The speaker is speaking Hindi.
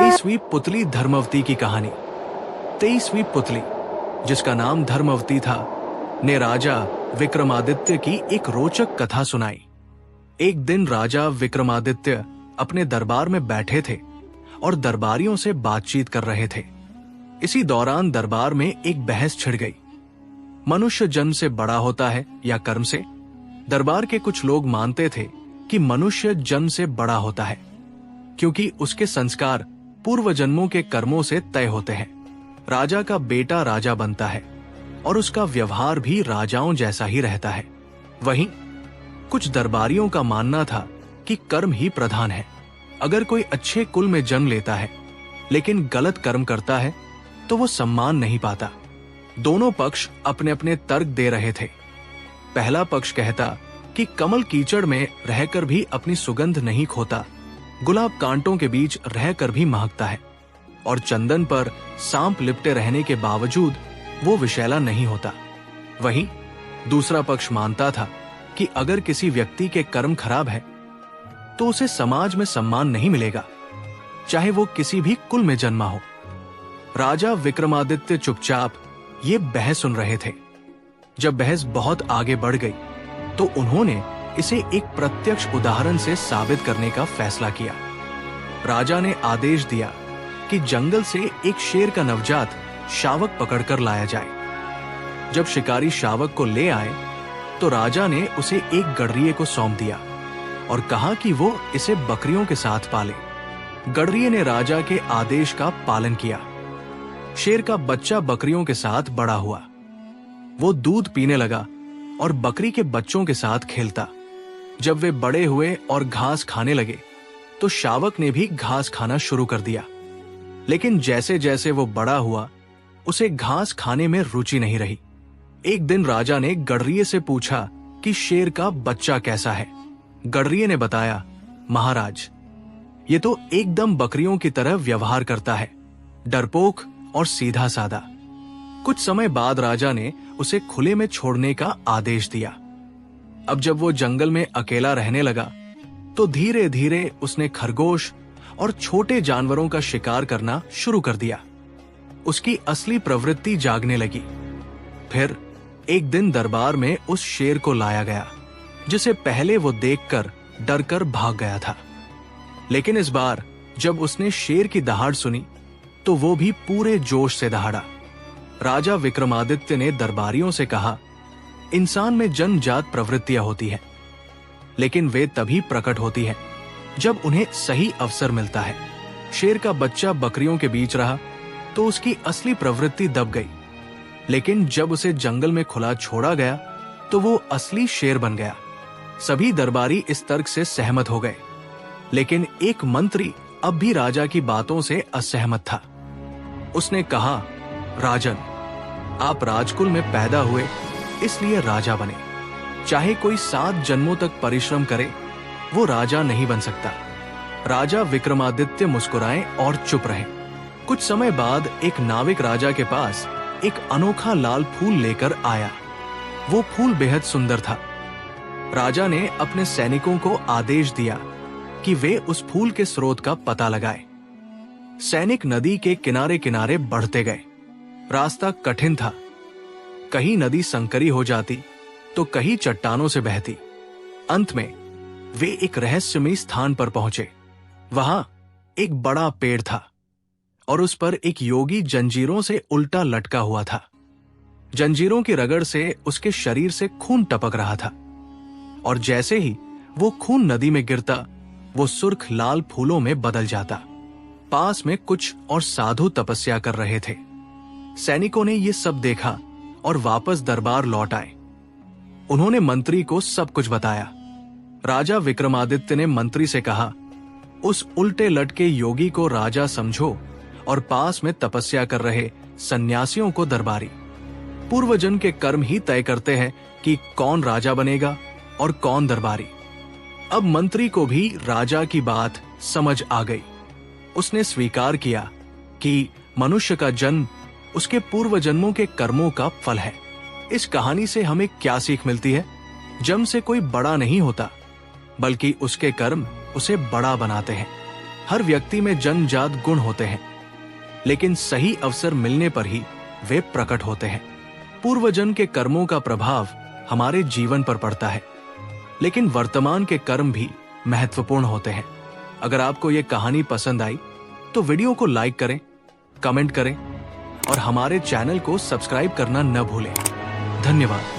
23वीं पुतली धर्मवती की कहानी। 23वीं पुतली, जिसका नाम धर्मवती था, ने राजा विक्रमादित्य की एक रोचक कथा सुनाई। एक दिन राजा विक्रमादित्य अपने दरबार में बैठे थे और दरबारियों से बातचीत कर रहे थे। इसी दौरान दरबार में एक बहस छिड़ गई। मनुष्य जन्म से बड़ा होता है या कर्म से? दरबार के कुछ लोग मानते थे कि मनुष्य जन्म से बड़ा होता है, क्योंकि उसके संस्कार पूर्व जन्मों के कर्मों से तय होते हैं। राजा का बेटा राजा बनता है और उसका व्यवहार भी राजाओं जैसा ही रहता है। वहीं कुछ दरबारियों का मानना था कि कर्म ही प्रधान है। अगर कोई अच्छे कुल में जन्म लेता है लेकिन गलत कर्म करता है तो वो सम्मान नहीं पाता। दोनों पक्ष अपने अपने तर्क दे रहे थे। पहला पक्ष कहता कि कमल कीचड़ में रहकर भी अपनी सुगंध नहीं खोता, गुलाब कांटों के बीच रहकर भी महकता है, और चंदन पर सांप लिपटे रहने के बावजूद वो विषैला नहीं होता। वहीं दूसरा पक्ष मानता था कि अगर किसी व्यक्ति के कर्म खराब है तो उसे समाज में सम्मान नहीं मिलेगा, चाहे वो किसी भी कुल में जन्मा हो। राजा विक्रमादित्य चुपचाप ये बहस सुन रहे थे। जब बहस बहुत आगे बढ़ गई तो उन्होंने इसे एक प्रत्यक्ष उदाहरण से साबित करने का फैसला किया। राजा ने आदेश दिया कि जंगल से एक शेर का नवजात शावक पकड़कर लाया जाए। जब शिकारी शावक को ले आए तो राजा ने उसे एक गडरिये को सौंप दिया और कहा कि वो इसे बकरियों के साथ पाले। गडरिये ने राजा के आदेश का पालन किया। शेर का बच्चा बकरियों के साथ बड़ा हुआ। वो दूध पीने लगा और बकरी के बच्चों के साथ खेलता। जब वे बड़े हुए और घास खाने लगे तो शावक ने भी घास खाना शुरू कर दिया। लेकिन जैसे जैसे वो बड़ा हुआ उसे घास खाने में रुचि नहीं रही। एक दिन राजा ने गडरिये से पूछा कि शेर का बच्चा कैसा है। गडरिये ने बताया, महाराज, ये तो एकदम बकरियों की तरह व्यवहार करता है, डरपोक और सीधा सादा। कुछ समय बाद राजा ने उसे खुले में छोड़ने का आदेश दिया। अब जब वो जंगल में अकेला रहने लगा तो धीरे धीरे उसने खरगोश और छोटे जानवरों का शिकार करना शुरू कर दिया। उसकी असली प्रवृत्ति जागने लगी। फिर एक दिन दरबार में उस शेर को लाया गया जिसे पहले वो देखकर डरकर भाग गया था। लेकिन इस बार जब उसने शेर की दहाड़ सुनी तो वो भी पूरे जोश से दहाड़ा। राजा विक्रमादित्य ने दरबारियों से कहा, इंसान में जन्मजात प्रवृत्तियां होती हैं, लेकिन वे तभी प्रकट होती हैं जब उन्हें सही अवसर मिलता है। शेर का बच्चा बकरियों के बीच रहा तो उसकी असली प्रवृत्ति दब गई, लेकिन जब उसे जंगल में खुला छोड़ा गया तो वो असली शेर बन गया। सभी दरबारी इस तर्क से सहमत हो गए, लेकिन एक मंत्री अब भी राजा की बातों से असहमत था। उसने कहा, राजन, आप राजकुल में पैदा हुए इसलिए राजा बने। चाहे कोई 7 जन्मों तक परिश्रम करे, वो राजा नहीं बन सकता। राजा विक्रमादित्य मुस्कुराए और चुप रहे। कुछ समय बाद एक नाविक राजा के पास एक अनोखा लाल फूल लेकर आया। वो फूल बेहद सुंदर था। राजा ने अपने सैनिकों को आदेश दिया कि वे उस फूल के स्रोत का पता लगाएं। सैनिक नदी के किनारे किनारे बढ़ते गए। रास्ता कठिन था। कहीं नदी संकरी हो जाती तो कहीं चट्टानों से बहती। अंत में वे एक रहस्यमयी स्थान पर पहुंचे। वहां एक बड़ा पेड़ था और उस पर एक योगी जंजीरों से उल्टा लटका हुआ था। जंजीरों की रगड़ से उसके शरीर से खून टपक रहा था, और जैसे ही वो खून नदी में गिरता वो सुर्ख लाल फूलों में बदल जाता। पास में कुछ और साधु तपस्या कर रहे थे। सैनिकों ने ये सब देखा और वापस दरबार लौट आए। उन्होंने मंत्री को सब कुछ बताया। राजा विक्रमादित्य ने मंत्री से कहा, उस उल्टे लटके योगी को राजा समझो और पास में तपस्या कर रहे सन्यासियों को दरबारी। पूर्वजन्म के कर्म ही तय करते हैं कि कौन राजा बनेगा और कौन दरबारी। अब मंत्री को भी राजा की बात समझ आ गई। उसने स्वीकार किया कि मनुष्य का जन्म उसके पूर्व जन्मों के कर्मों का फल है। इस कहानी से हमें क्या सीख मिलती है? जन्म से कोई बड़ा नहीं होता, बल्कि उसके कर्म उसे बड़ा बनाते हैं। हर व्यक्ति में जन्मजात गुण होते हैं, लेकिन सही अवसर मिलने पर ही वे प्रकट होते हैं। पूर्वजन्म के कर्मों का प्रभाव हमारे जीवन पर पड़ता है, लेकिन वर्तमान के कर्म भी महत्वपूर्ण होते हैं। अगर आपको ये कहानी पसंद आई तो वीडियो को लाइक करें, कमेंट करें और हमारे चैनल को सब्सक्राइब करना न भूलें। धन्यवाद।